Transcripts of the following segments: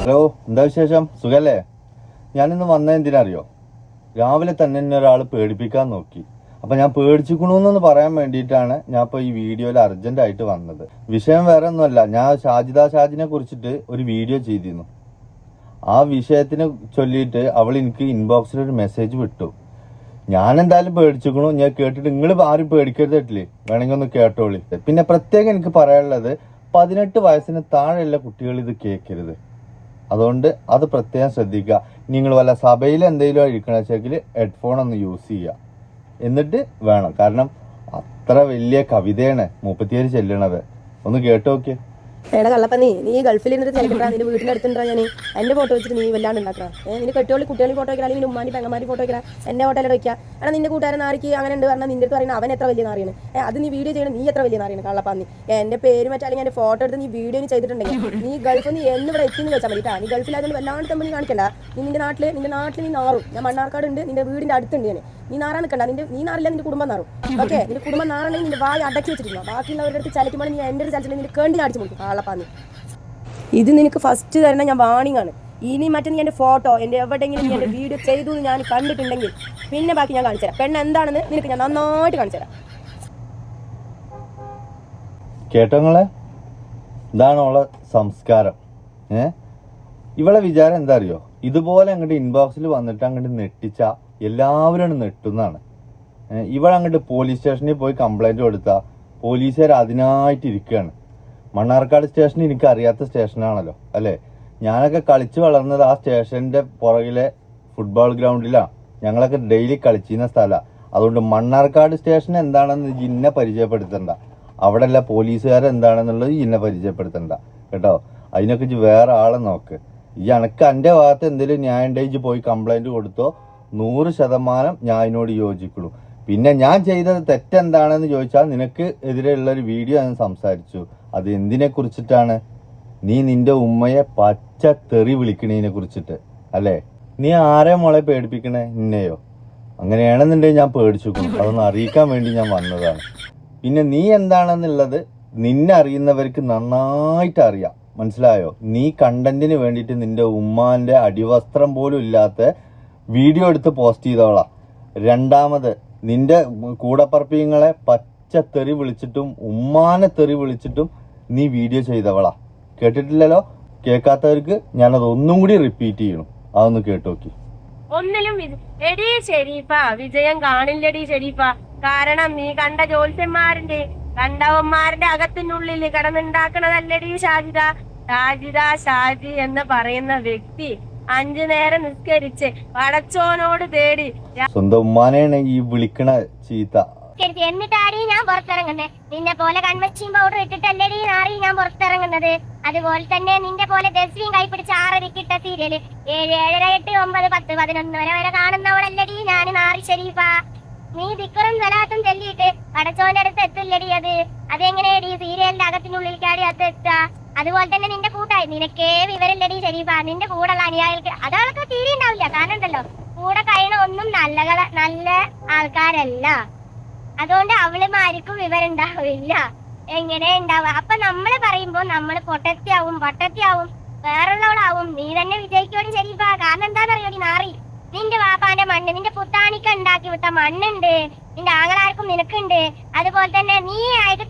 Hello, എന്താ വിശേഷം? സുഖല്ലേ? ഞാനിന്ന് വന്നത് എന്തിനറിയോ? രാവിലെ തന്നെ എന്നെ ഒരാൾ പേടിപ്പിക്കാൻ നോക്കി. അപ്പൊ ഞാൻ പേടിച്ചിക്കണമെന്ന് പറയാൻ വേണ്ടിയിട്ടാണ് ഞാൻ ഇപ്പൊ ഈ വീഡിയോയിൽ അർജന്റ് ആയിട്ട് വന്നത്. വിഷയം വേറെ ഒന്നുമല്ല, ഞാൻ ഷാജിനെ കുറിച്ചിട്ട് ഒരു വീഡിയോ ചെയ്തിരുന്നു. ആ വിഷയത്തിനെ ചൊല്ലിയിട്ട് അവൾ എനിക്ക് ഇൻബോക്സിൽ ഒരു മെസ്സേജ് വിട്ടു. ഞാൻ എന്തായാലും പേടിച്ചിക്കണു. ഞാൻ കേട്ടിട്ട് നിങ്ങൾ ആരും പേടിക്കരുതില്ലേ, വേണമെങ്കിൽ ഒന്ന് കേട്ടോളി. പിന്നെ പ്രത്യേകം എനിക്ക് പറയാനുള്ളത്, 18 വയസ്സിന് താഴെയുള്ള കുട്ടികൾ ഇത് കേൾക്കരുത്. അതുകൊണ്ട് അത് പ്രത്യേകം ശ്രദ്ധിക്കുക. നിങ്ങൾ വല്ല സഭയിൽ എന്തെങ്കിലും ഇരിക്കണമെങ്കിൽ ഹെഡ്ഫോൺ ഒന്ന് യൂസ് ചെയ്യുക, എന്നിട്ട് വേണം. കാരണം അത്ര വലിയ കവിതയാണ് 37 ചെല്ലണത്. ഒന്ന് കേട്ടു നോക്കിയേ. എടാ കള്ളപ്പന്നി, നീ ഗൾഫിൽ നിന്നിട്ട് ചെലക്കണ്ടാ, നിന്റെ വീട്ടിന്റെ അടുത്തുണ്ടാ? ഞാൻ എന്റെ ഫോട്ടോ വെച്ചിട്ട് നീ വല്ലാണ്ട് ഉണ്ടാക്കണം. നിന്റെ കെട്ടിയോളി കുട്ടികളി ഫോട്ടോ വയ്ക്കണം, അല്ലെങ്കിൽ ഉമ്മാനി പെങ്ങമാരി ഫോട്ടോ വയ്ക്കണം, എന്റെ ഫോട്ടോയിൽ വയ്ക്കുക. എടാ നിന്റെ കൂട്ടുകാരൻ നാറിക്ക് അങ്ങനെ ഉണ്ട് പറഞ്ഞാൽ നിന്റെ അടുത്ത് പറയുന്നത് അവൻ എത്ര വലിയ നാറിയാണ്. അത് നീ വീഡിയോ ചെയ്യണം, നീ എത്ര വലിയ നാറിയാണ് കള്ളപ്പന്നി. എന്റെ പേര് മറ്റേ അല്ലെങ്കിൽ എന്റെ ഫോട്ടോ എടുത്ത് നീ വീഡിയോ ചെയ്തിട്ടുണ്ടെങ്കിൽ നീ ഗൾഫിൽ നീ എന്ന് ഇവിടെ എത്തിന്ന് വെച്ചാൽ മതി. നീ ഗൾഫിലായതുകൊണ്ട് വല്ലാണ്ട് തമ്മിൽ കാണിക്കണ്ട. നീ നിന്റെ നാട്ടിൽ നീ നാറും. ഞാൻ മണ്ണാർക്കാട് ഉണ്ട്, നിന്റെ വീടിന്റെ അടുത്തുണ്ട്. നീ നാറാൻ നിൽക്കണ്ട. നീ നാറില്ല, നിന്റെ കുടുംബം നാറും. ഓക്കെ, നിന്റെ കുടുംബം നാറണമെങ്കിൽ നിന്റെ വായ അടക്കി വെച്ചിട്ടുണ്ടോ? ബാക്കിയുള്ളവരുടെ അടുത്ത് ചലിക്കുമ്പോൾ നീ എൻ്റെ ഒരു ചലിച്ചിട്ട് നിന്റെ കേണ്ടി അടിച്ചു കൊടുക്കും കള്ളപ്പന്നി. ഇത് നിനക്ക് ഫസ്റ്റ് തരുന്ന ഞാൻ വാണിംഗ് ആണ്. ഇനി മറ്റേ നീ എൻ്റെ ഫോട്ടോ എൻ്റെ എവിടെയെങ്കിലും നീ എൻ്റെ വീഡിയോ ചെയ്തു ഞാൻ കണ്ടിട്ടുണ്ടെങ്കിൽ പിന്നെ ബാക്കി ഞാൻ കാണിച്ചു തരാം. പെണ്ണ് എന്താണെന്ന് നിനക്ക് ഞാൻ നന്നായിട്ട് കാണിച്ചു തരാം. കേട്ടോങ്ങളെ, ഇതാണ് അവളെ സംസ്കാരം. ഇവളെ വിചാരം എന്താ അറിയോ? ഇതുപോലെ അങ്ങോട്ട് ഇൻബോക്സിൽ വന്നിട്ട് അങ്ങോട്ട് നെട്ടിച്ച എല്ലാവരും നെട്ടുന്നതാണ്. ഇവളങ്ങോട്ട് പോലീസ് സ്റ്റേഷനിൽ പോയി കംപ്ലൈന്റ് കൊടുത്താൽ പോലീസുകാർ അതിനായിട്ട് ഇരിക്കുകയാണ്. മണ്ണാർക്കാട് സ്റ്റേഷൻ എനിക്ക് അറിയാത്ത സ്റ്റേഷനാണല്ലോ അല്ലേ? ഞാനൊക്കെ കളിച്ചു വളർന്നത് ആ സ്റ്റേഷന്റെ പുറകിലെ ഫുട്ബോൾ ഗ്രൗണ്ടിലാണ്. ഞങ്ങളൊക്കെ ഡെയിലി കളിച്ചിരുന്ന സ്ഥലമാണ്. അതുകൊണ്ട് മണ്ണാർക്കാട് സ്റ്റേഷൻ എന്താണെന്ന് ഇന്നെ പരിചയപ്പെടുത്തണ്ട. അവിടെ അല്ല പോലീസുകാരെന്താണെന്നുള്ളത് ഇന്നെ പരിചയപ്പെടുത്തണ്ട കേട്ടോ. അതിനൊക്കെ വേറെ ആളെ നോക്ക്. ഈ അനക്ക് എൻ്റെ ഭാഗത്ത് എന്തെങ്കിലും ന്യായം ഉണ്ടെങ്കിൽ പോയി കംപ്ലൈന്റ് കൊടുത്തോ, 100% ഞാൻ അതിനോട് യോജിക്കുള്ളൂ. പിന്നെ ഞാൻ ചെയ്തത് തെറ്റെന്താണെന്ന് ചോദിച്ചാൽ നിനക്ക് എതിരെയുള്ളൊരു വീഡിയോ ഞാൻ സംസാരിച്ചു. അത് എന്തിനെ കുറിച്ചിട്ടാണ്? നീ നിന്റെ ഉമ്മയെ പച്ച തെറി വിളിക്കണതിനെ കുറിച്ചിട്ട് അല്ലേ? നീ ആരെ മോളെ പേടിപ്പിക്കണേ? നിന്നെയോ? അങ്ങനെയാണെന്നുണ്ടെങ്കിൽ ഞാൻ പേടിച്ചിരിക്കുന്നു. അതൊന്ന് അറിയിക്കാൻ വേണ്ടി ഞാൻ വന്നതാണ്. പിന്നെ നീ എന്താണെന്നുള്ളത് നിന്നെ അറിയുന്നവർക്ക് നന്നായിട്ട് അറിയാം, മനസ്സിലായോ? നീ കണ്ടന്റിന് വേണ്ടിയിട്ട് നിന്റെ ഉമ്മാന്റെ അടിവസ്ത്രം പോലും ഇല്ലാത്ത വീഡിയോ എടുത്ത് പോസ്റ്റ് ചെയ്തോളാം. രണ്ടാമത് നിന്റെ കൂടപ്പറപ്പിങ്ങളെ പച്ച തെറി വിളിച്ചിട്ടും ഉമ്മാനെ തെറി വിളിച്ചിട്ടും നീ വീഡിയോ ചെയ്തവളാ. കേട്ടിട്ടില്ലല്ലോ? കേൾക്കാത്തവർക്ക് ഞാനത് ഒന്നും കൂടി റിപ്പീറ്റ് ചെയ്യണം. അതൊന്ന് കേട്ടോക്കി. ഒന്നിലും എടീ ഷെരീഫ, വിജയം കാണില്ലടി ഷെരീഫ. കാരണം നീ കണ്ട ജ്യോത്സ്യന്മാരുടെ കണ്ടവന്മാരുടെ അകത്തിനുള്ളിൽ കിടന്നുണ്ടാക്കണതല്ലടി ഷാജി എന്ന് പറയുന്ന വ്യക്തി 5 നേരം നിസ്കരിച്ച് പടച്ചോനോട് തേടി സ്വന്തം ഉമ്മാനെയാണ് ഈ വിളിക്കണ ചീത്ത. എന്നിട്ടാടി ഞാൻ പുറത്തിറങ്ങുന്നത്. നിന്നെ പോലെ കൺവെക്ഷൻ പൗഡർ ഇട്ടിട്ടല്ലടി നാറി ഞാൻ പുറത്തിറങ്ങുന്നത്. അതുപോലെ തന്നെ നിന്റെ പോലെ ദസ്വീൻ കൈപ്പിടിച്ച് 6:30 സീരിയല് 7, 7:30, 8, 9, 10, 11 വരെ കാണുന്നവളല്ലടി ഞാൻ നാറി ഷെരീഫ. നീ ദിക്കറും സലാത്തും ചൊല്ലിയിട്ട് പടച്ചോന്റെ അടുത്ത് എത്തില്ലടി. അതെങ്ങനെയടി സീരിയലിന്റെ അകത്തിനുള്ളിലേക്കാടി അത് എത്തുക? അതുപോലെ തന്നെ നിന്റെ കൂട്ടായി നിനക്കേ വിവരല്ലടി ഷെരീഫ. നിന്റെ കൂടെയുള്ള അനുയായികൾക്ക് അതൊക്കെ തീരെ ഉണ്ടാവില്ല. കാരണം ഉണ്ടല്ലോ, കൂടെ കഴിയണ ഒന്നും നല്ല ആൾക്കാരല്ല. അതുകൊണ്ട് അവളുമാർക്കും വിവരം ഉണ്ടാവില്ല. എങ്ങനെ ഉണ്ടാവുക? അപ്പൊ നമ്മള് പറയുമ്പോ നമ്മള് പൊട്ടത്തിയാവും വേറുള്ളവളാവും. നീ തന്നെ വിജയിക്കോടി ഷെരീഫ. കാരണം എന്താണെന്നറിയോടി നാറി? നിന്റെ വാപ്പാന്റെ മണ്ണ്, നിന്റെ പുത്താണിക്ക ഉണ്ടാക്കി വിട്ട മണ്ണുണ്ട്, നിന്റെ ആങ്ങളാർക്കും നിനക്കുണ്ട്. അതുപോലെ തന്നെ നീ ആയിട്ട്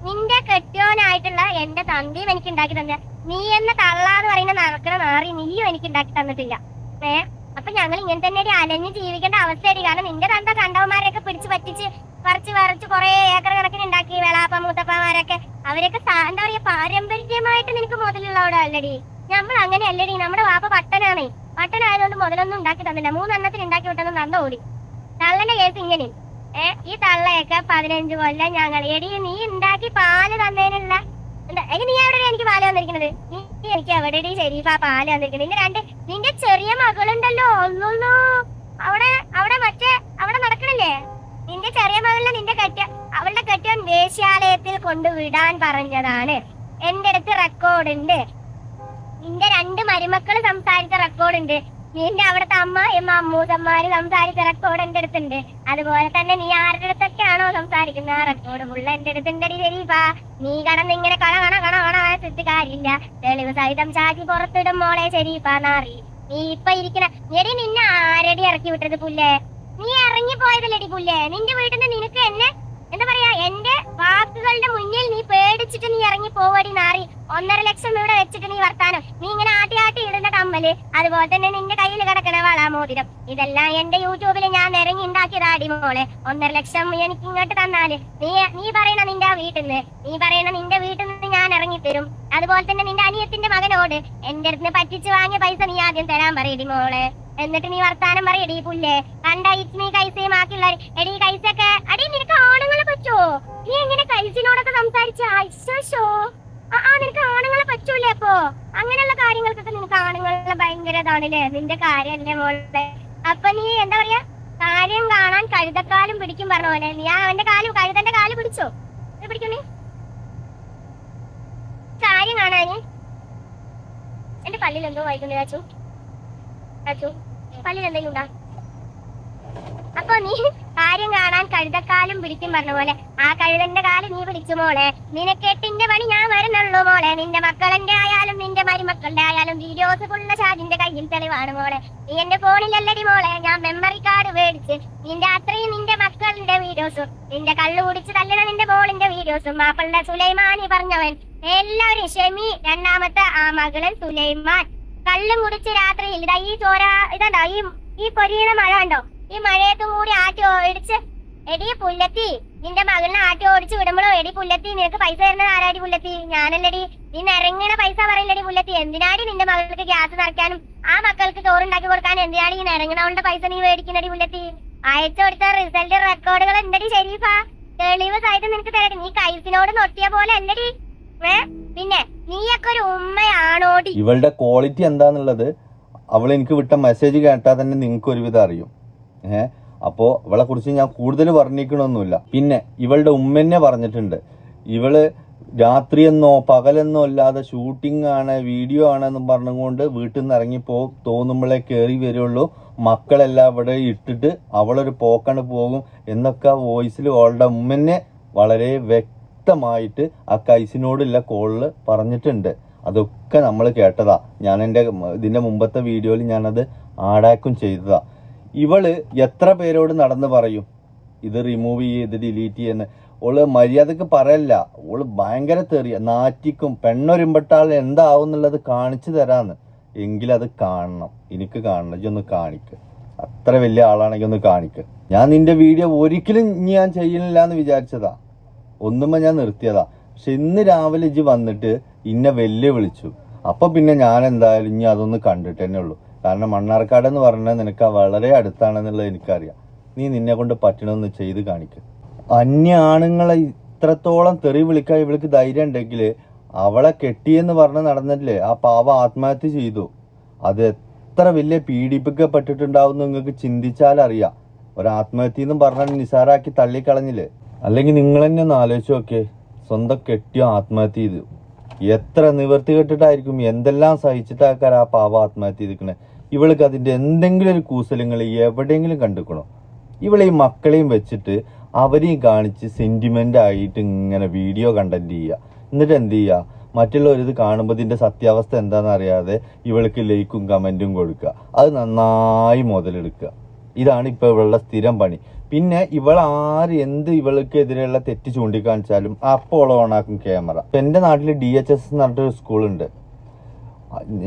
നിന്റെ കെട്ടിയോനായിട്ടുള്ള എന്റെ തന്തിയും എനിക്ക് ഉണ്ടാക്കി തന്നെ. നീ എന്ന തള്ളാന്ന് പറയുന്ന നടക്കണ നാറി നീയും എനിക്ക് ഉണ്ടാക്കി തന്നിട്ടില്ല. അപ്പൊ ഞങ്ങൾ ഇങ്ങനെ തന്നെ അലഞ്ഞ് ജീവിക്കേണ്ട അവസ്ഥയായി. കാരണം നിന്റെ തന്ത കണ്ടവന്മാരെയൊക്കെ പിടിച്ച് പറ്റിച്ച് പറിച്ച് കുറെ ഏക്കർ കണക്കിന് ഉണ്ടാക്കി. വേളാപ്പ മൂത്തപ്പമാരൊക്കെ അവരൊക്കെ എന്താ പറയാ, പാരമ്പര്യമായിട്ട് നിനക്ക് മുതലുള്ളവിടെ അല്ലടി. നമ്മൾ അങ്ങനെ അല്ലടി. നമ്മുടെ വാപ്പ പട്ടനായതുകൊണ്ട് മുതലൊന്നും ഉണ്ടാക്കി തന്നില്ല. 3 എണ്ണത്തിന് ഉണ്ടാക്കി വിട്ടൊന്നും തന്ന ഓടി. തള്ളന്റെ കേസ് ഇങ്ങനെ. ഈ തള്ളയൊക്കെ 15 കൊല്ലം ഞങ്ങൾ എടി നീ ഉണ്ടാക്കി പാല് തന്നതിനുള്ള നീ എവിടെ എനിക്ക് പാല് വന്നിരിക്കുന്നത്? നീ എനിക്ക് എവിടെടി ഷെരീഫ പാല് വന്നിരിക്കുന്നത്? നിന്റെ ചെറിയ മകളുണ്ടല്ലോ, ഒന്നൊന്നു അവിടെ നടക്കണില്ലേ? നിന്റെ ചെറിയ മകളിനെ അവളുടെ കെട്ടിയോൻ വേശ്യാലയത്തിൽ കൊണ്ടുവിടാൻ പറഞ്ഞതാണ്. എന്റെ അടുത്ത് റെക്കോർഡുണ്ട്. നിന്റെ 2 മരുമക്കള് സംസാരിച്ച റെക്കോർഡുണ്ട്. നിന്റെ അവിടുത്തെ അമ്മൂസന്മാര് സംസാരിച്ച റെക്കോർഡ് എന്റെ അടുത്തുണ്ട്. അതുപോലെ തന്നെ നീ ആരുടെ അടുത്തൊക്കെയാണോ സംസാരിക്കുന്ന ആ റെക്കോർഡ് ഫുള്ള് എന്റെ അടുത്തുണ്ടടി ഷെരീഫ. നീ കടന്ന് ഇങ്ങനെ കണ പുറത്തിട്ട് കാര്യമില്ല. തെളിവ് സഹിതം ചാറ്റി പുറത്തിടും മോളെ ശരീഫാനാറി. നീ ഇപ്പൊ ഇരിക്കണ എടി, നിന്നെ ആരടി ഇറക്കി വിട്ടത് പുല്ലേ? നീ ഇറങ്ങി പോയതല്ലടി പുല്ലേ. നിന്റെ വീട്ടിൽ നിന്ന് നിനക്ക് എന്നെ എന്താ പറയാ, എന്റെ വാക്കുകളുടെ മുന്നിൽ നീ പേടിച്ചിട്ട് നീ ഇറങ്ങി പോവടി നാറി. 1.5 ലക്ഷം ഇവിടെ വെച്ചിട്ട് നീ വർത്താനം, നീ ഇങ്ങനെ ആട്ടി ആട്ടി ഇടുന്ന കമ്മല്, അതുപോലെ തന്നെ നിന്റെ കയ്യിൽ കിടക്കണ വളാമോതിരം, ഇതെല്ലാം എന്റെ യൂട്യൂബിൽ ഞാൻ ഇറങ്ങി ഉണ്ടാക്കിയതാടി മോളെ. 1.5 ലക്ഷം എനിക്ക് ഇങ്ങോട്ട് തന്നാല് നീ പറയണ നിന്റെ വീട്ടിൽ നിന്ന് ഞാൻ ഇറങ്ങി തരും. അതുപോലെ തന്നെ നിന്റെ അനിയത്തിന്റെ മകനോട് എന്റെ അടുത്ത് പറ്റിച്ച് വാങ്ങിയ പൈസ നീ ആദ്യം തരാൻ പറയടി മോളെ. എന്നിട്ട് നീ വർത്താനം പറയടി പുല്ലേ. കണ്ട ഇച്ച്മീ കൈസയും ആക്കിയുള്ള എടി കൈസൊക്കെ അടി, നിനക്ക് ആണുങ്ങളെ പറ്റുമോ? നീ എങ്ങനെ കൈസിനോടൊക്കെ സംസാരിച്ച? നിനക്ക് ആണുങ്ങളെ പറ്റൂലേ? അപ്പൊ അങ്ങനെയുള്ള കാര്യങ്ങൾക്കൊക്കെ നിനക്ക് ആണുങ്ങളെ ഭയങ്കര ഇതാണല്ലേ നിന്റെ കാര്യല്ലേ മോളെ. അപ്പൊ നീ എന്താ പറയാ, കാര്യം കാണാൻ കഴുതക്കാലും പിടിക്കും പറഞ്ഞ പോലെ നീ അവന്റെ കഴുതന്റെ കാല് പിടിച്ചോ? പിടിക്കും നീ കാര്യം കാണാന്. എന്റെ പല്ലിൽ എന്തോ വായിക്കുന്നു ചാച്ചു, പല്ലിൽ എന്തെങ്കിലും ഉണ്ടാ? അപ്പൊ നീ കാര്യം കാണാൻ കഴുതക്കാലും പിടിക്കും പറഞ്ഞ പോലെ ആ കഴുതന്റെ കാല് നീ പിടിച്ചു മോളെ. നിനക്കെട്ടിന്റെ പണി ഞാൻ വരുന്നുള്ളൂ മോളെ. നിന്റെ മക്കളെന്റെ ആയാലും നിന്റെ മരുമക്കളുടെ ആയാലും വീഡിയോസ് ഫുള്ള ഷാജിന്റെ കയ്യിൽ തെളിവാണ് മോളെ. നീ എന്റെ ഫോണിലല്ലടി മോളെ ഞാൻ മെമ്മറി കാർഡ് മേടിച്ച് നിന്റെ അത്രയും നിന്റെ മക്കളുടെ വീഡിയോസും നിന്റെ കള്ളു കുടിച്ച് തല്ലുന്ന നിന്റെ മോളിന്റെ വീഡിയോസും മാപ്പിളുടെ സുലൈമാനി പറഞ്ഞവൻ എല്ലാവരും ഷെമി, രണ്ടാമത്തെ ആ മകളൻ സുലൈമാൻ കള്ളും കുടിച്ച് രാത്രിയിൽ ഇതാ ഈ ചോര ഇതാ ഈ പൊരിയുന്ന മഴ ഉണ്ടോ, ഈ മഴയത്തും കൂടി ആട്ടി ഓടിച്ച് എടി പുല്ലത്തി നിന്റെ മകളിനെ ആട്ടി ഓടിച്ച് വിടുമ്പോഴോ എടി പുല്ലത്തി നിനക്ക് പൈസ തരുന്നത് ആരാടി പുല്ലത്തി? ഞാനല്ലടി. നീ നിറങ്ങണ പൈസ പറയില്ലടി പുല്ലത്തി. എന്തിനാടി നിന്റെ മകൾക്ക് ഗ്യാസ് നിറയ്ക്കാനും ആ മക്കൾക്ക് ചോറുണ്ടാക്കി കൊടുക്കാനും എന്തിനാടി ഈ നിറങ്ങണവളുടെ പൈസ നീ മേടിക്കുന്നടി പുല്ലത്തി? അയച്ചു കൊടുത്ത റിസൾട്ട് റെക്കോർഡുകൾ എന്തടി ഷെരീഫാ? തെളിവ് സഹിതം നിനക്ക് തരടി. നീ കൈസിനോട് നൊട്ടിയ പോലെ അല്ലടി. പിന്നെ നീയൊക്കെ ഒരു ഉമ്മയാണോടി? ഇവളുടെ ക്വാളിറ്റി എന്താന്നുള്ളത് അവൾ എനിക്ക് വിട്ട മെസ്സേജ് കേട്ടാൽ തന്നെ നിങ്ങൾക്ക് ഒരുവിധം അറിയും. അപ്പോൾ ഇവളെ കുറിച്ച് ഞാൻ കൂടുതൽ വർണ്ണിക്കണമൊന്നുമില്ല. പിന്നെ ഇവളുടെ ഉമ്മന്നെ പറഞ്ഞിട്ടുണ്ട്, ഇവള് രാത്രിയെന്നോ പകലെന്നോ അല്ലാതെ ഷൂട്ടിംഗ് ആണ് വീഡിയോ ആണെന്നും പറഞ്ഞുകൊണ്ട് വീട്ടിൽ നിന്ന് ഇറങ്ങിപ്പോ തോന്നുമ്പോഴേ കയറി വരുള്ളൂ, മക്കളെല്ലാം ഇവിടെ ഇട്ടിട്ട് അവളൊരു പോക്കാണ് പോകും എന്നൊക്കെ വോയിസിൽ അവളുടെ ഉമ്മന്നെ വളരെ വ്യക്തമായിട്ട് ആ കൈസിനോടുള്ള കോളില് പറഞ്ഞിട്ടുണ്ട്. അതൊക്കെ നമ്മൾ കേട്ടതാ. ഞാൻ എൻ്റെ ഇതിന്റെ മുമ്പത്തെ വീഡിയോയിൽ ഞാനത് ആഡാക്കും ചെയ്തതാ. ഇവള് എത്ര പേരോട് നടന്ന് പറയും ഇത് റിമൂവ് ചെയ്ത് ഡിലീറ്റ് ചെയ്യുന്ന? ഓള് മര്യാദക്ക് പറയല്ല, ഓള് ഭയങ്കര തെറിയ, നാറ്റിക്കും. പെണ്ണൊരുമ്പട്ടാൾ എന്താവും എന്നുള്ളത് കാണിച്ചു തരാന്ന്. എങ്കിലത് കാണണം, എനിക്ക് കാണണം. ഇതൊന്ന് കാണിക്ക്, അത്ര വലിയ ആളാണെങ്കിൽ ഒന്ന് കാണിക്ക്. ഞാൻ നിന്റെ വീഡിയോ ഒരിക്കലും ഞാൻ ചെയ്യണില്ല എന്ന് വിചാരിച്ചതാ, ഒന്നുമ്പോ ഞാൻ നിർത്തിയതാ. പക്ഷെ ഇന്ന് രാവിലെ ഇജ്ജ് വന്നിട്ട് ഇന്നെ വിളിച്ചു. അപ്പൊ പിന്നെ ഞാൻ എന്തായാലും ഇനി അതൊന്ന് കണ്ടിട്ട് തന്നെ ഉള്ളൂ. കാരണം മണ്ണാർക്കാട് എന്ന് പറഞ്ഞാൽ നിനക്ക് വളരെ അടുത്താണെന്നുള്ളത് എനിക്കറിയാം. നീ നിന്നെ കൊണ്ട് പറ്റണമെന്ന് ചെയ്ത് കാണിക്കുക. അന്യ ആണുങ്ങളെ ഇത്രത്തോളം തെറി വിളിക്കാൻ ഇവൾക്ക് ധൈര്യം ഉണ്ടെങ്കിൽ അവളെ കെട്ടിയെന്ന് പറഞ്ഞ് നടന്നിട്ടില്ലേ ആ പാവ ആത്മഹത്യ ചെയ്തു. അത് എത്ര വലിയ പീഡിപ്പിക്കപ്പെട്ടിട്ടുണ്ടാവും നിങ്ങൾക്ക് ചിന്തിച്ചാലറിയാം. ഒരു ആത്മഹത്യ എന്നും പറഞ്ഞാൽ നിസാരാക്കി തള്ളിക്കളഞ്ഞില്ലേ? അല്ലെങ്കിൽ നിങ്ങൾ തന്നെ ഒന്ന് ആലോചിച്ച് നോക്കേ, സ്വന്തം കെട്ടിയോ ആത്മഹത്യ ചെയ്തു. എത്ര നിവർത്തി കെട്ടിട്ടായിരിക്കും, എന്തെല്ലാം സഹിച്ചിട്ടാക്കാർ ആ പാവ ആത്മഹത്യ ചെയ്തിരിക്കണേ. ഇവൾക്ക് അതിന്റെ എന്തെങ്കിലും ഒരു കൂസലങ്ങൾ എവിടെയെങ്കിലും കണ്ടുക്കണോ? ഇവളെ ഈ മക്കളെയും വെച്ചിട്ട് അവരെയും കാണിച്ച് സെന്റിമെന്റ് ആയിട്ട് ഇങ്ങനെ വീഡിയോ കണ്ടന്റ് ചെയ്യുക. എന്നിട്ട് എന്ത് ചെയ്യുക, മറ്റുള്ളവരിത് കാണുമ്പോൾ ഇതിന്റെ സത്യാവസ്ഥ എന്താണെന്ന് അറിയാതെ ഇവൾക്ക് ലൈക്കും കമന്റും കൊടുക്കുക, അത് നന്നായി മുതലെടുക്കുക. ഇതാണ് ഇപ്പൊ ഇവളുടെ സ്ഥിരം പണി. പിന്നെ ഇവൾ ആര് എന്ത് ഇവൾക്ക് എതിരെയുള്ള തെറ്റ് ചൂണ്ടിക്കാണിച്ചാലും അപ്പോൾ ഓണാക്കും ക്യാമറ. ഇപ്പൊ എന്റെ നാട്ടില് DHS എന്ന് പറഞ്ഞിട്ടൊരു സ്കൂളുണ്ട്.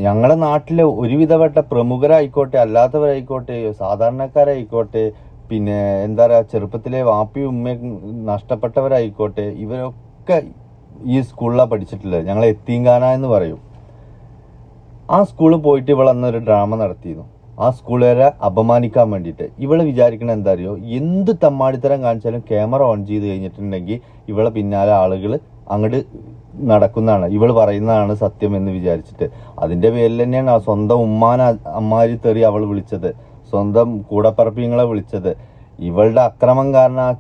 ഞങ്ങളുടെ നാട്ടിലെ ഒരുവിധപ്പെട്ട പ്രമുഖരായിക്കോട്ടെ അല്ലാത്തവരായിക്കോട്ടെ സാധാരണക്കാരായിക്കോട്ടെ പിന്നെ എന്താ പറയുക ചെറുപ്പത്തിലെ വാപ്പിയും ഉമ്മയും നഷ്ടപ്പെട്ടവരായിക്കോട്ടെ ഇവരൊക്കെ ഈ സ്കൂളിലാണ് പഠിച്ചിട്ടുള്ളത്. ഞങ്ങൾ എത്തീങ്കാന എന്ന് പറയും. ആ സ്കൂളിൽ പോയിട്ട് ഇവൾ അന്നൊരു ഡ്രാമ നടത്തിയിരുന്നു. ആ സ്കൂളുകാരെ അപമാനിക്കാൻ വേണ്ടിയിട്ട്. ഇവള് വിചാരിക്കണ എന്താ അറിയോ, എന്ത് തമ്മാടിത്തരം കാണിച്ചാലും ക്യാമറ ഓൺ ചെയ്ത് കഴിഞ്ഞിട്ടുണ്ടെങ്കിൽ ഇവളെ പിന്നാലെ ആളുകൾ അങ്ങോട്ട് നടക്കുന്നതാണ്, ഇവള് പറയുന്നതാണ് സത്യം എന്ന് വിചാരിച്ചിട്ട്. അതിന്റെ പേരിൽ തന്നെയാണ് സ്വന്തം അമ്മാരി തെറി അവൾ വിളിച്ചത്, സ്വന്തം കൂടപ്പറപ്പിങ്ങളെ വിളിച്ചത്. ഇവളുടെ അക്രമം കാരണം ആ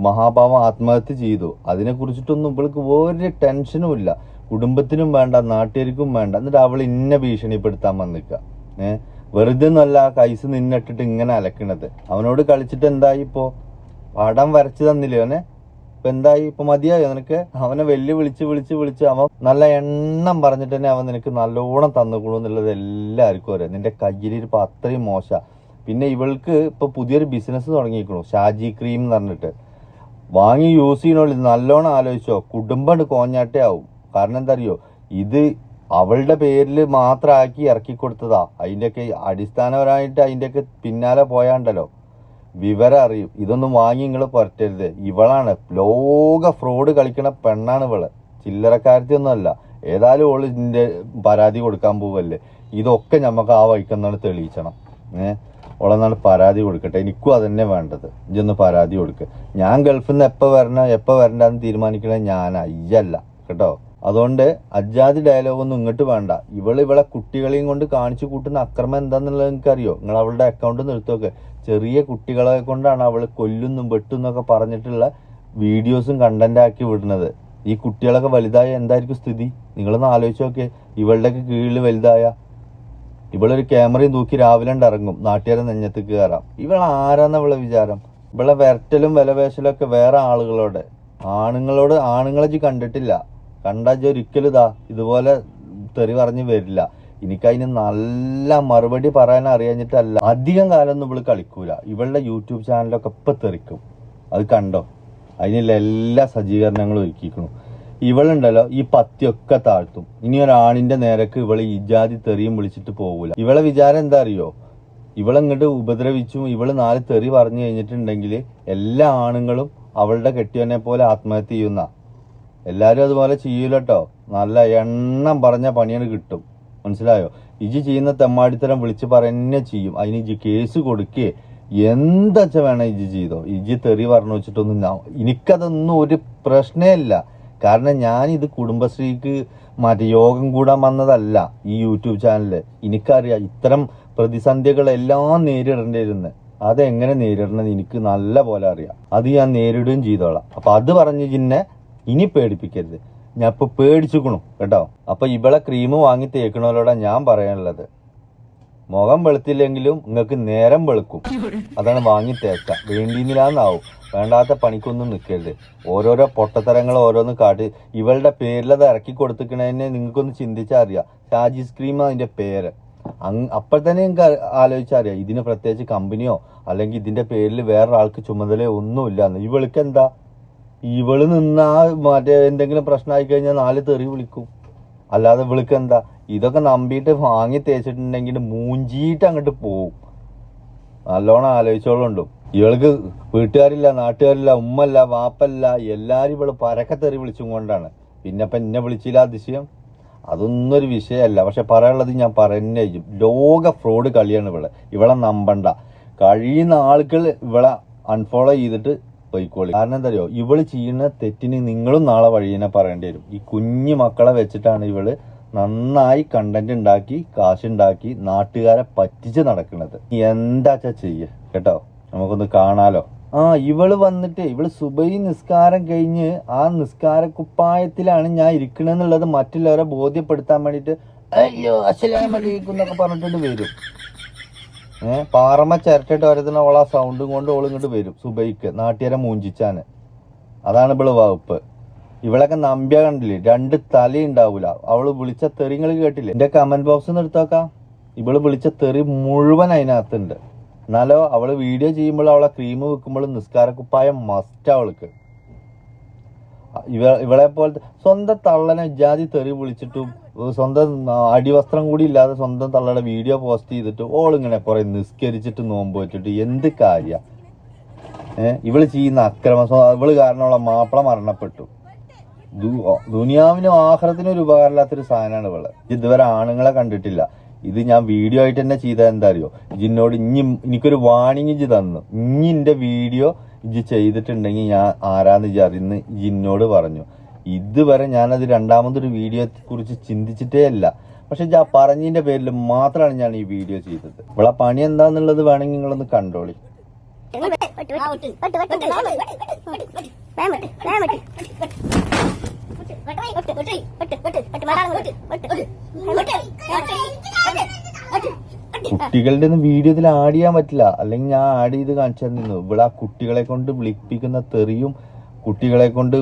മഹാഭാവം ആത്മഹത്യ ചെയ്തു. അതിനെ കുറിച്ചിട്ടൊന്നും ഇവൾക്ക് ഒരു ടെൻഷനും ഇല്ല, കുടുംബത്തിനും വേണ്ട നാട്ടുകാർക്കും വേണ്ട. എന്നിട്ട് അവൾ ഇന്നെ ഭീഷണിപ്പെടുത്താൻ വന്നിക്ക. വെറുതെ ഒന്നല്ല കൈസ് നിന്നിട്ടിട്ട് ഇങ്ങനെ അലക്കണത്. അവനോട് കളിച്ചിട്ട് എന്തായി? ഇപ്പോ പടം വരച്ചു തന്നില്ലേ അവനെ? ഇപ്പൊ എന്തായി, ഇപ്പൊ മതിയായോ നിനക്ക്? അവനെ വിളിച്ച് അവൻ നല്ല എണ്ണം പറഞ്ഞിട്ട് തന്നെ അവൻ നിനക്ക് നല്ലോണം തന്നുകൂടും എന്നുള്ളത് എല്ലാവർക്കും അറിയാം. നിന്റെ കയ്യിലിരിപ്പ് അത്രയും മോശ. പിന്നെ ഇവൾക്ക് ഇപ്പൊ പുതിയൊരു ബിസിനസ് തുടങ്ങിയിരിക്കണു, ഷാജി ക്രീം എന്ന് പറഞ്ഞിട്ട്. വാങ്ങി യൂസ് ചെയ്യണോളൂ, നല്ലോണം ആലോചിച്ചോ, കുടുംബം കോഞ്ഞാട്ടേ ആവും. കാരണം എന്താ അറിയോ, ഇത് അവളുടെ പേരിൽ മാത്രമാക്കി ഇറക്കി കൊടുത്തതാ. അതിൻ്റെയൊക്കെ അടിസ്ഥാനപരമായിട്ട് അതിൻ്റെയൊക്കെ പിന്നാലെ പോയാണ്ടല്ലോ വിവരം അറിയും. ഇതൊന്നും വാങ്ങി നിങ്ങൾ പുരട്ടരുത്. ഇവളാണ് ലോക ഫ്രോഡ് കളിക്കണ പെണ്ണാണ് ഇവള്, ചില്ലറക്കാരത്തിയൊന്നും അല്ല. ഏതായാലും ഓള് ഇതിന്റെ പരാതി കൊടുക്കാൻ പോവല്ലേ. ഇതൊക്കെ നമുക്ക് ആ വഴിക്കെന്നാണ് തെളിയിച്ചണം. ഓളെന്നാണ് പരാതി കൊടുക്കട്ടെ. എനിക്കും അതന്നെ വേണ്ടത്. ഇതൊന്ന് പരാതി കൊടുക്കുക. ഞാൻ ഗൾഫിൽ നിന്ന് എപ്പോൾ വരണ്ടെന്ന് തീരുമാനിക്കണേ ഞാനാ, ഇയ്യല്ല കേട്ടോ. അതുകൊണ്ട് അജാതി ഡയലോഗൊന്നും ഇങ്ങോട്ട് വേണ്ട. ഇവളെ കുട്ടികളെയും കൊണ്ട് കാണിച്ചു കൂട്ടുന്ന അക്രമം എന്താന്നുള്ളത് നിങ്ങൾക്കറിയോ? നിങ്ങൾ അവളുടെ അക്കൗണ്ട് നിർത്തുമൊക്കെ. ചെറിയ കുട്ടികളെ കൊണ്ടാണ് അവള് കൊല്ലുന്നും വെട്ടുന്നൊക്കെ പറഞ്ഞിട്ടുള്ള വീഡിയോസും കണ്ടന്റ് ആക്കി വിടുന്നത്. ഈ കുട്ടികളൊക്കെ വലുതായ എന്തായിരിക്കും സ്ഥിതി? നിങ്ങളൊന്ന് ആലോചിച്ച് നോക്കിയേ. ഇവളുടെയൊക്കെ കീഴിൽ വലുതായ ഇവളൊരു ക്യാമറയും തൂക്കി രാവിലെ ഇറങ്ങും, നാട്ടുകാരെ നെഞ്ഞത്തേക്ക് കയറാം. ആരാന്ന ഇവളെ വിചാരം? ഇവളെ വരട്ടലും വിലപേശലും ഒക്കെ വേറെ ആണുങ്ങളെ കണ്ടിട്ടില്ല. കണ്ടാൽ ഒരിക്കലും ഇതുപോലെ തെറി പറഞ്ഞ് വരില്ല. എനിക്കതിന് നല്ല മറുപടി പറയാൻ അറിയാഞ്ഞിട്ടല്ല. അധികം കാലമൊന്നും ഇവള് കളിക്കൂല. ഇവളുടെ യൂട്യൂബ് ചാനലൊക്കെ ഇപ്പൊ തെറിക്കും. അത് കണ്ടോ? അതിനുള്ള എല്ലാ സജ്ജീകരണങ്ങളും ഒരുക്കിക്കണം. ഇവളുണ്ടല്ലോ ഈ പത്തിയൊക്കെ താഴ്ത്തും. ഇനി ഒരാണിന്റെ നേരക്ക് ഇവള് ഇജാതി തെറിയും വിളിച്ചിട്ട് പോകൂല. ഇവളെ വിചാരം എന്താ അറിയോ? ഇവളെങ്ങോട്ട് ഉപദ്രവിച്ചും ഇവള് 4 തെറി പറഞ്ഞു കഴിഞ്ഞിട്ടുണ്ടെങ്കിൽ എല്ലാ ആണുങ്ങളും അവളുടെ കെട്ടിയവനെ പോലെ ആത്മഹത്യ ചെയ്യുന്ന. എല്ലാരും അതുപോലെ ചെയ്യൂലട്ടോ. നല്ല എണ്ണം പറഞ്ഞ പണിയാണ് കിട്ടും. മനസ്സിലായോ? ഇജി ചെയ്യുന്ന തെമ്മാടിത്തരം വിളിച്ച് പറയുന്നേ ചെയ്യും. അതിന് ഇജി കേസ് കൊടുക്കേ എന്താച്ച വേണം ഇജി ചെയ്തോ. ഇജി തെറി പറഞ്ഞു വെച്ചിട്ടൊന്നും എനിക്കതൊന്നും ഒരു പ്രശ്നേ ഇല്ല. കാരണം ഞാനിത് കുടുംബശ്രീക്ക് യോഗം കൂടാൻ വന്നതല്ല. ഈ യൂട്യൂബ് ചാനലില് എനിക്കറിയാം ഇത്തരം പ്രതിസന്ധികളെല്ലാം നേരിടേണ്ടിയിരുന്നത്. അതെങ്ങനെ നേരിടണമെന്ന് എനിക്ക് നല്ല പോലെ അറിയാം. അത് ഞാൻ നേരിടുകയും ചെയ്തോളാം. അപ്പൊ അത് പറഞ്ഞ് ജിന്നെ ഇനി പേടിപ്പിക്കരുത്. ഞാൻ ഇപ്പൊ പേടിച്ചുക്കണു കേട്ടോ. അപ്പൊ ഇവളെ ക്രീം വാങ്ങി തേക്കണോലോടാ ഞാൻ പറയാനുള്ളത്. മുഖം വെളുത്തില്ലെങ്കിലും നിങ്ങൾക്ക് നേരം വെളുക്കും. അതാണ് വാങ്ങി തേക്ക. വേണ്ടിന്നില്ലാന്നാവും. വേണ്ടാത്ത പണിക്കൊന്നും നിൽക്കരുത്. ഓരോരോ പൊട്ടത്തരങ്ങൾ ഓരോന്ന് കാട്ടി ഇവളുടെ പേരിലത് ഇറക്കി കൊടുത്തിക്കണതിനെ നിങ്ങൾക്കൊന്ന് ചിന്തിച്ചാൽ അറിയാം. ഷാജി ക്രീം അതിന്റെ പേര്. അപ്പോൾ തന്നെ നിങ്ങൾക്ക് ആലോചിച്ചറിയാം ഇതിന് പ്രത്യേകിച്ച് കമ്പനിയോ അല്ലെങ്കിൽ ഇതിന്റെ പേരിൽ വേറൊരാൾക്ക് ചുമതലയോ ഒന്നുമില്ലാന്ന്. ഇവൾക്ക് എന്താ, ഇവള് നിന്നാ മറ്റേ എന്തെങ്കിലും പ്രശ്നമായി കഴിഞ്ഞാൽ 4 തെറി വിളിക്കും. അല്ലാതെ ഇവൾക്ക് എന്താ, ഇതൊക്കെ നമ്പിയിട്ട് വാങ്ങി തേച്ചിട്ടുണ്ടെങ്കിൽ മൂഞ്ചിയിട്ട് അങ്ങോട്ട് പോവും. നല്ലോണം ആലോചിച്ചോളുണ്ടോ. ഇവൾക്ക് വീട്ടുകാരില്ല, നാട്ടുകാരില്ല, ഉമ്മല്ല, വാപ്പല്ല, എല്ലാരും ഇവള് പരക്കെ തെറി വിളിച്ചും കൊണ്ടാണ്. പിന്നെ ഇപ്പൊ എന്നെ വിളിച്ചില്ല അതിശയം? അതൊന്നും ഒരു വിഷയമല്ല. പക്ഷെ പറയാനുള്ളത് ഞാൻ പറയുന്നേ ചെയ്യും. ലോക ഫ്രോഡ് കളിയാണ് ഇവളെ നമ്പണ്ട. കഴിയുന്ന ആളുകൾ ഇവളെ അൺഫോളോ ചെയ്തിട്ട് പോയിക്കോളി. കാരണം എന്താ അറിയോ, ഇവള് ചെയ്യുന്ന തെറ്റിന് നിങ്ങളും നാളെ വഴിയെ പറയേണ്ടി വരും. ഈ കുഞ്ഞു മക്കളെ വെച്ചിട്ടാണ് ഇവള് നന്നായി കണ്ടന്റ് ഉണ്ടാക്കി കാശുണ്ടാക്കി നാട്ടുകാരെ പറ്റിച്ച് നടക്കുന്നത്. എന്താച്ചാ ചെയ്യ കേട്ടോ. നമുക്കൊന്ന് കാണാലോ. ഇവള് വന്നിട്ട് ഇവള് സുബൈ നിസ്കാരം കഴിഞ്ഞ് ആ നിസ്കാര കുപ്പായത്തിലാണ് ഞാൻ ഇരിക്കണെന്നുള്ളത് മറ്റുള്ളവരെ ബോധ്യപ്പെടുത്താൻ വേണ്ടിട്ട് അയ്യോ അസ്സലാമു അലൈക്കും എന്നൊക്കെ പറഞ്ഞിട്ട് വരും. പാറമ ചിരട്ടിട്ട് ഓരോരുത്തന്നെ ഓളാ സൗണ്ടും കൊണ്ട് ഓൾ ഇങ്ങോട്ട് വരും സുബൈക്ക് നാട്ടുകാരെ മൂഞ്ചിച്ചാന്. അതാണ് ഇവള് വകുപ്പ്. ഇവളൊക്കെ നമ്പ്യ കണ്ടില്ലേ, 2 തല ഉണ്ടാവൂല. അവള് വിളിച്ച തെറിങ്ങൾ കേട്ടില്ലേ? എന്റെ കമന്റ് ബോക്സ് നിർത്തോക്കാം. ഇവള് വിളിച്ച തെറി മുഴുവൻ അതിനകത്തുണ്ട്. എന്നാലോ അവള് വീഡിയോ ചെയ്യുമ്പോൾ അവളെ ക്രീം വെക്കുമ്പോൾ നിസ്കാരക്കുപ്പായം മസ്റ്റ് അവൾക്ക്. ഇവളെ പോലത്തെ സ്വന്തം തള്ളനെ ജാതി തെറി വിളിച്ചിട്ടും സ്വന്തം അടിവസ്ത്രം കൂടി ഇല്ലാതെ സ്വന്തം തള്ളയുടെ വീഡിയോ പോസ്റ്റ് ചെയ്തിട്ട് ഓളിങ്ങനെ കുറെ നിസ്കരിച്ചിട്ട് നോമ്പ് വെച്ചിട്ട് എന്ത് കാര്യ? ഇവള് ചെയ്യുന്ന അക്രമം. ഇവള് കാരണം അവളെ മാപ്പിള മരണപ്പെട്ടു. ദുനിയാവിനും ആഖിറത്തിനും ഒരു ഉപകാരമില്ലാത്തൊരു സാധനമാണ് ഇവള്. ഇതുവരെ ആണുങ്ങളെ കണ്ടിട്ടില്ല. ഇത് ഞാൻ വീഡിയോ ആയിട്ട് തന്നെ ചെയ്താൽ എന്താ അറിയോ, ഇജിന്നോട് എനിക്കൊരു വാണിംഗ് ഇജ് തന്നു. ഇനി എന്റെ വീഡിയോ ഇജ് ചെയ്തിട്ടുണ്ടെങ്കിൽ ഞാൻ ആരാന്ന് ഇജ് അറിയുന്ന ഇജിന്നോട് പറഞ്ഞു. ഇതുവരെ ഞാനത് രണ്ടാമതൊരു വീഡിയോയെ കുറിച്ച് ചിന്തിച്ചിട്ടേ അല്ല. പക്ഷെ ഞാൻ പറഞ്ഞതിന്റെ പേരിൽ മാത്രമാണ് ഞാൻ ഈ വീഡിയോ ചെയ്തത്. ഇവളെ പണി എന്താന്നുള്ളത് വേണമെങ്കിൽ നിങ്ങളൊന്ന് കണ്ടോളി. കുട്ടികളുടെ ഒന്നും വീഡിയോ ഇതിൽ ആഡ് ചെയ്യാൻ പറ്റില്ല. അല്ലെങ്കിൽ ഞാൻ ആഡ് ചെയ്ത് കാണിച്ചു തന്നു. ഇവിടെ ആ കുട്ടികളെ കൊണ്ട് വിളിപ്പിക്കുന്ന തെറിയും കുട്ടികളെ കൊണ്ട്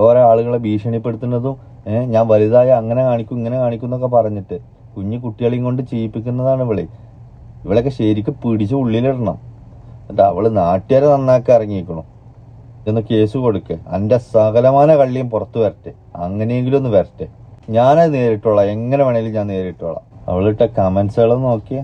ഓരോ ആളുകളെ ഭീഷണിപ്പെടുത്തുന്നതും ഞാൻ വലുതായ അങ്ങനെ കാണിക്കും ഇങ്ങനെ കാണിക്കും എന്നൊക്കെ പറഞ്ഞിട്ട് കുഞ്ഞു കുട്ടികളെയും കൊണ്ട് ചെയ്യിപ്പിക്കുന്നതാണ് ഇവളൊക്കെ ശരിക്കും പിടിച്ച് ഉള്ളിലിടണം. എന്നിട്ട് അവള് നാട്ടുകാരെ നന്നാക്കി ഇറങ്ങിയിരിക്കണം. ഇതൊന്ന് കേസ് കൊടുക്ക്, എൻ്റെ സകലമാന കള്ളിയും പുറത്തു വരട്ടെ, അങ്ങനെയെങ്കിലും ഒന്ന് വരട്ടെ. ഞാനത് നേരിട്ടോളാം, എങ്ങനെ വേണേലും ഞാൻ നേരിട്ടോളാം. അവളിട്ട കമന്റ്സുകളൊന്നും നോക്കിയേ.